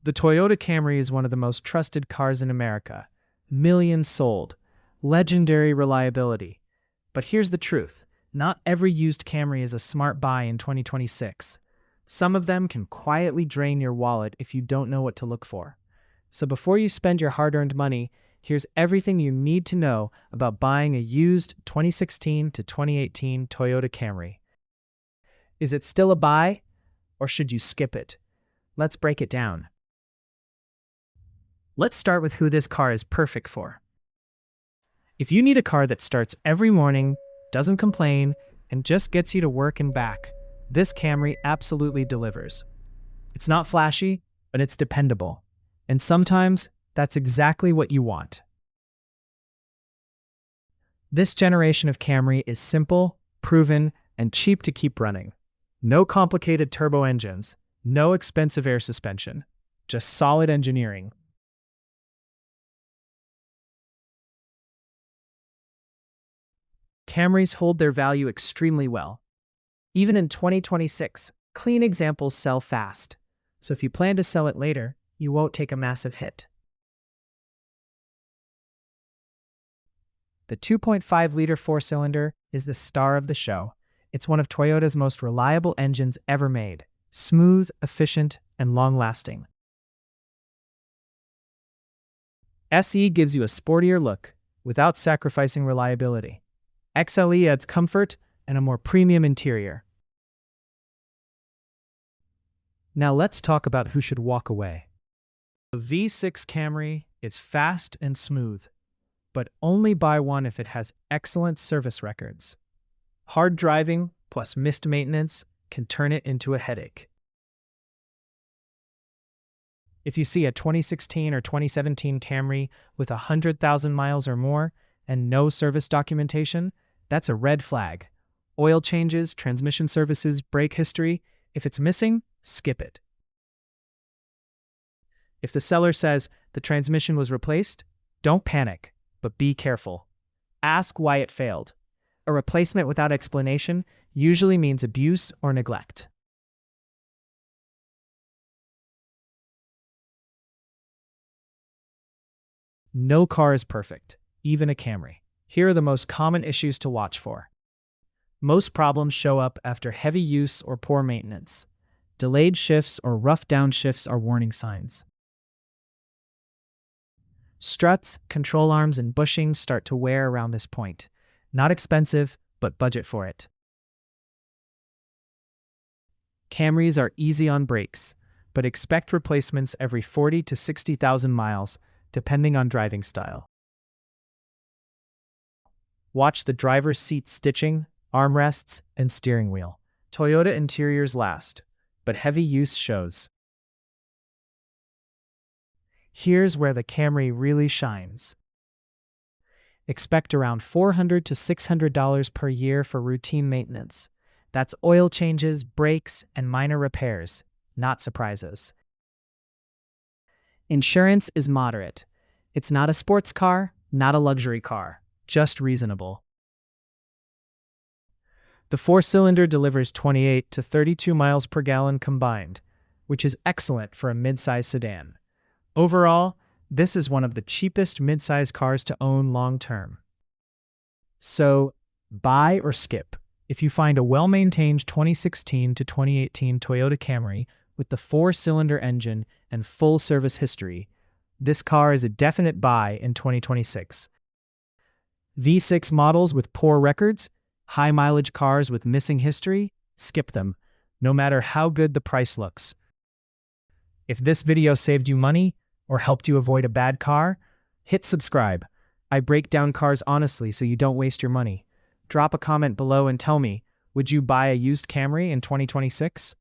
The Toyota Camry is one of the most trusted cars in America. Millions sold. Legendary reliability. But here's the truth. Not every used Camry is a smart buy in 2026. Some of them can quietly drain your wallet if you don't know what to look for. So before you spend your hard-earned money, here's everything you need to know about buying a used 2016 to 2018 Toyota Camry. Is it still a buy, or should you skip it? Let's break it down. Let's start with who this car is perfect for. If you need a car that starts every morning, doesn't complain, and just gets you to work and back, this Camry absolutely delivers. It's not flashy, but it's dependable. And sometimes, that's exactly what you want. This generation of Camry is simple, proven, and cheap to keep running. No complicated turbo engines, no expensive air suspension, just solid engineering. Camrys hold their value extremely well. Even in 2026, clean examples sell fast. So if you plan to sell it later, you won't take a massive hit. The 2.5-liter four-cylinder is the star of the show. It's one of Toyota's most reliable engines ever made. Smooth, efficient, and long-lasting. SE gives you a sportier look without sacrificing reliability. XLE adds comfort and a more premium interior. Now let's talk about who should walk away. The V6 Camry is fast and smooth, but only buy one if it has excellent service records. Hard driving plus missed maintenance can turn it into a headache. If you see a 2016 or 2017 Camry with 100,000 miles or more and no service documentation, that's a red flag. Oil changes, transmission services, brake history, if it's missing, skip it. If the seller says the transmission was replaced, don't panic, but be careful. Ask why it failed. A replacement without explanation usually means abuse or neglect. No car is perfect, even a Camry. Here are the most common issues to watch for. Most problems show up after heavy use or poor maintenance. Delayed shifts or rough downshifts are warning signs. Struts, control arms, and bushings start to wear around this point. Not expensive, but budget for it. Camrys are easy on brakes, but expect replacements every 40 to 60,000 miles, depending on driving style. Watch the driver's seat stitching, armrests, and steering wheel. Toyota interiors last, but heavy use shows. Here's where the Camry really shines. Expect around $400 to $600 per year for routine maintenance. That's oil changes, brakes, and minor repairs, not surprises. Insurance is moderate. It's not a sports car, not a luxury car, just reasonable. The four-cylinder delivers 28 to 32 miles per gallon combined, which is excellent for a midsize sedan. Overall, this is one of the cheapest midsize cars to own long-term. So, buy or skip. If you find a well-maintained 2016 to 2018 Toyota Camry with the four-cylinder engine and full service history, this car is a definite buy in 2026. V6 models with poor records, high-mileage cars with missing history, skip them, no matter how good the price looks. If this video saved you money or helped you avoid a bad car, hit subscribe. I break down cars honestly so you don't waste your money. Drop a comment below and tell me, would you buy a used Camry in 2026?